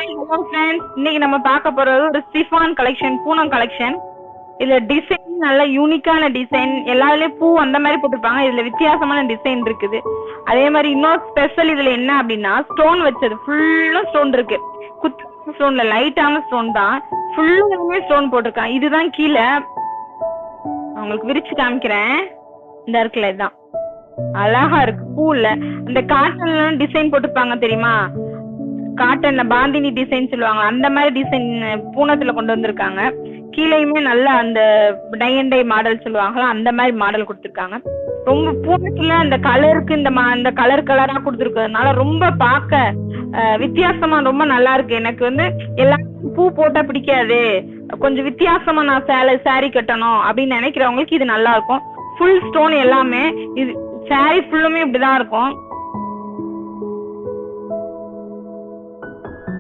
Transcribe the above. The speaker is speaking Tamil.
ஹாய் ஹலோ ஃப்ரெண்ட்ஸ், இன்னைக்கு நம்ம பார்க்க போறது ஒரு சிஃபான் கலெக்ஷன், பூனம் கலெக்ஷன். இதுல டிசைன் நல்ல யூனிக்கான டிசைன், எல்லாத்துலயும் பூ அந்த மாதிரி போட்டிருப்பாங்க. இதுல வித்தியாசமான டிசைன் இருக்குது. அதே மாதிரி இன்னொரு ஸ்பெஷல் இதுல என்ன அப்படின்னா ஸ்டோன் வச்சது, ஃபுல்லும் ஸ்டோன் இருக்கு. குத்து ஸ்டோன்ல லைட்டான ஸ்டோன் தான், ஃபுல்லுமே ஸ்டோன் போட்டிருக்கான். இதுதான் கீழே உங்களுக்கு விரிச்சு காமிக்கிறேன். இந்த இருக்குல்ல, இதுதான் அழகா இருக்கு. பூல இந்த காட்டன்ல டிசைன் போட்டுப்பாங்க தெரியுமா, காட்டன்ல பாந்தினி டிசைன் சொல்லுவாங்க, அந்த மாதிரி டிசைன் பூனத்துல கொண்டு வந்திருக்காங்க. கீழேயுமே நல்ல அந்த டை அண்ட் டை மாடல் சொல்லுவாங்களா, அந்த மாதிரி மாடல் கொடுத்துருக்காங்க. ரொம்ப பூனத்துல அந்த கலருக்கு இந்த கலர் கலரா கொடுத்துருக்கிறதுனால ரொம்ப பார்க்க வித்தியாசமா ரொம்ப நல்லா இருக்கு. எனக்கு எல்லாருக்கும் பூ போட்டா பிடிக்காது, கொஞ்சம் வித்தியாசமா நான் சாரி கட்டணும் அப்படின்னு நினைக்கிறவங்களுக்கு இது நல்லா இருக்கும். ஃபுல் ஸ்டோன் எல்லாமே, இது சாரி ஃபுல்லுமே இப்படிதான் இருக்கும்.